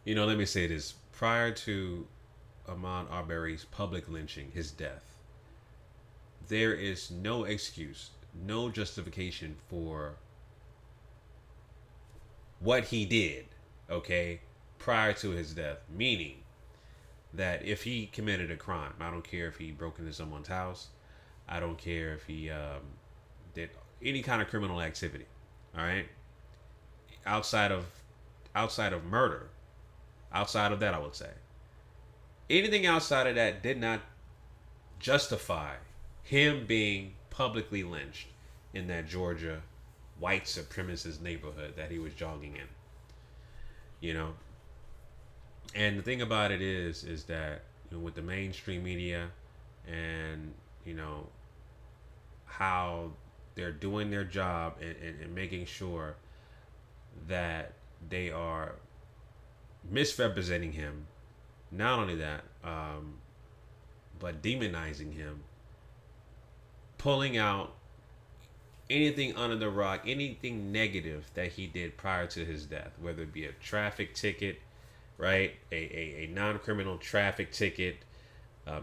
Let me say this. Prior to Ahmaud Arbery's public lynching, his death, there is no excuse, no justification for what he did, okay, prior to his death. Meaning that if he committed a crime, I don't care if he broke into someone's house, I don't care if he did any kind of criminal activity, all right, outside of murder, outside of that, I would say anything outside of that did not justify him being publicly lynched in that Georgia white supremacist neighborhood that he was jogging in. You know, and the thing about it is that with the mainstream media and you know how they're doing their job and making sure that they are misrepresenting him. Not only that, but demonizing him, pulling out anything under the rock, anything negative that he did prior to his death, whether it be a traffic ticket, right, a non-criminal traffic ticket,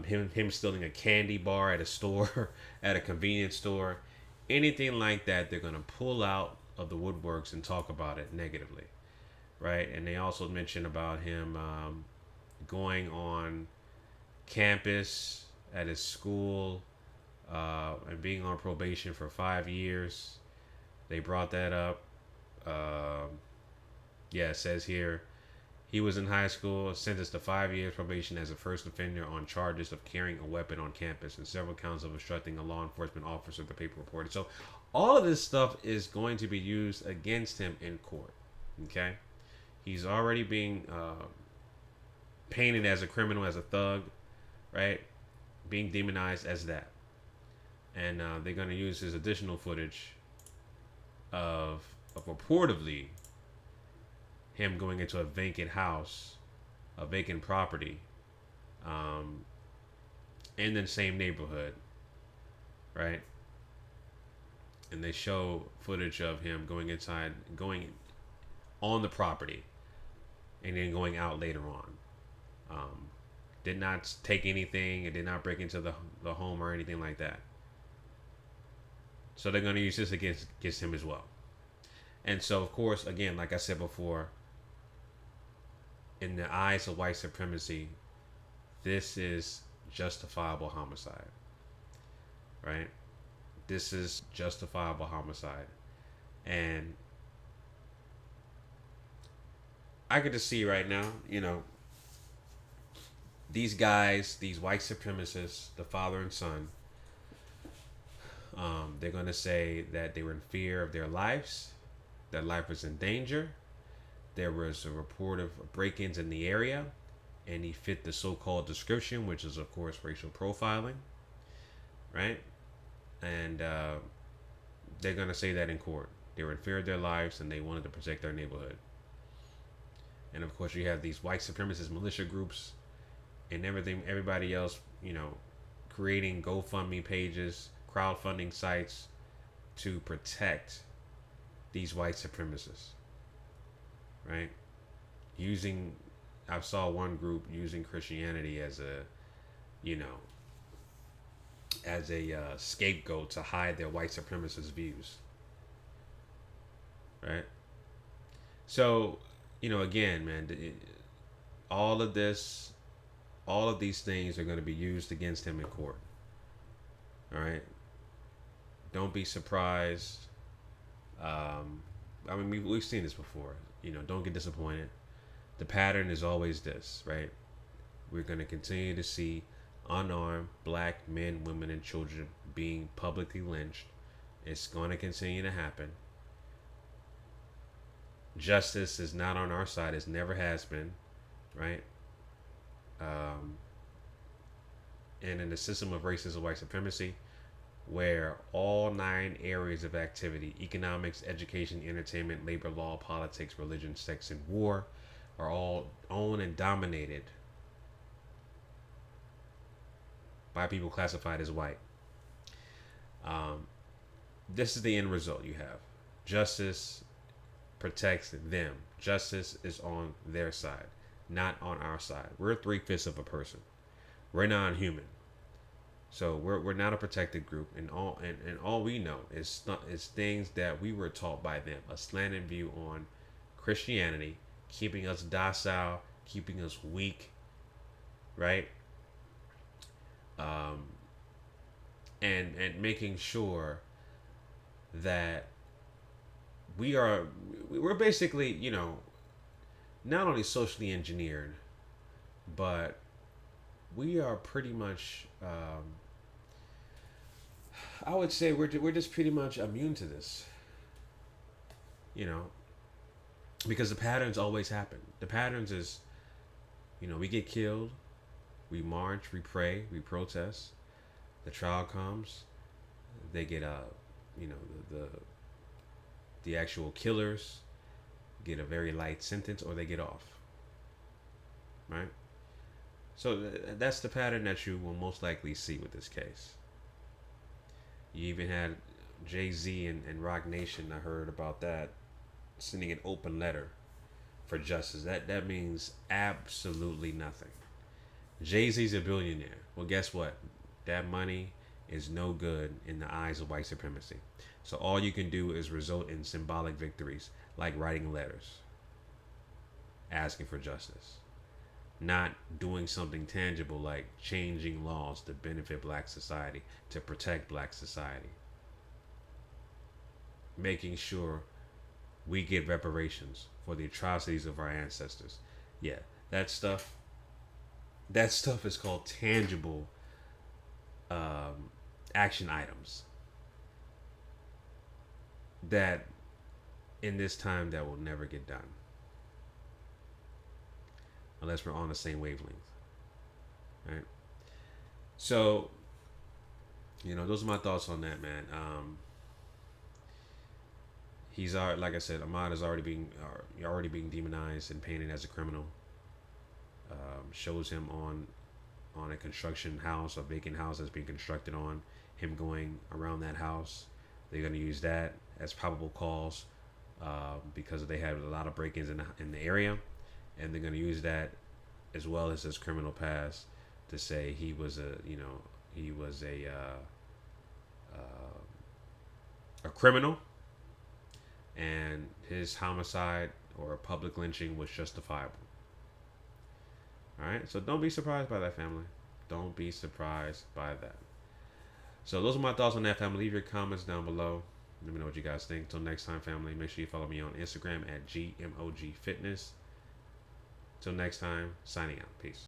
him stealing a candy bar at a store, at a convenience store, anything like that, they're gonna pull out of the woodworks and talk about it negatively, right? And they also mention about him going on campus at his school and being on probation for 5 years. They brought that up. Yeah, it says here he was in high school, sentenced to 5 years probation as a first offender on charges of carrying a weapon on campus and several counts of obstructing a law enforcement officer, the paper reported. So all of this stuff is going to be used against him in court. Okay? He's already being painted as a criminal, as a thug, right? Being demonized as that. And they're going to use his additional footage of reportedly him going into a vacant house, a vacant property, um, in the same neighborhood, right? And they show footage of him going inside, going on the property, and then going out later on. Um, did not take anything. It did not break into the home or anything like that. So they're going to use this against him as well. And so, of course, again, like I said before, in the eyes of white supremacy, this is justifiable homicide, right? This is justifiable homicide. And I could just see right now, these guys, these white supremacists, the father and son, they're going to say that they were in fear of their lives, their life was in danger. There was a report of break-ins in the area, and he fit the so-called description, which is, of course, racial profiling, right? And they're going to say that in court. They were in fear of their lives, and they wanted to protect their neighborhood. And, of course, you have these white supremacist militia groups and everything, everybody else, creating GoFundMe pages, crowdfunding sites to protect these white supremacists, right? I saw one group using Christianity as a scapegoat to hide their white supremacist views, right? So, again, man, all of this, all of these things are going to be used against him in court. All right. Don't be surprised. I mean, we've seen this before. Don't get disappointed. The pattern is always this, right? We're going to continue to see unarmed black men, women, and children being publicly lynched. It's going to continue to happen. Justice is not on our side. It never has been, right? And in the system of racism, white supremacy, where all 9 areas of activity, economics, education, entertainment, labor law, politics, religion, sex, and war, are all owned and dominated by people classified as white. This is the end result you have. Justice protects them. Justice is on their side. not on our side. We're 3/5 of a person. We're non-human. So we're not a protected group, and all we know is things that we were taught by them, a slanted view on Christianity, keeping us docile, keeping us weak, right? Um, and making sure that we're basically, not only socially engineered, but we are pretty much, I would say we're just pretty much immune to this, you know, because the patterns always happen. The patterns is, we get killed, we march, we pray, we protest. The trial comes, they get you know, the actual killers get a very light sentence, or they get off, right? So that's the pattern that you will most likely see with this case. You even had Jay Z and Rock Nation. I heard about that, sending an open letter for justice. That means absolutely nothing. Jay Z's a billionaire. Well, guess what? That money is no good in the eyes of white supremacy. So all you can do is result in symbolic victories, like writing letters asking for justice, not doing something tangible like changing laws to benefit black society, to protect black society, making sure we get reparations for the atrocities of our ancestors. Yeah, that stuff. That stuff is called tangible action items that in this time that will never get done unless we're on the same wavelength, right? So, those are my thoughts on that, man. He's like I said, Ahmaud is already being demonized and painted as a criminal. Shows him on a construction house, a vacant house that's being constructed on, him going around that house. They're going to use that as probable cause because they have a lot of break-ins in the area, and they're going to use that as well as his criminal past to say he was a criminal, and his homicide or public lynching was justifiable. All right, so don't be surprised by that, family. Don't be surprised by that. So those are my thoughts on that, family. Leave your comments down below. Let me know what you guys think. Until next time, family, make sure you follow me on Instagram at GMOG Fitness. Till next time, signing out. Peace.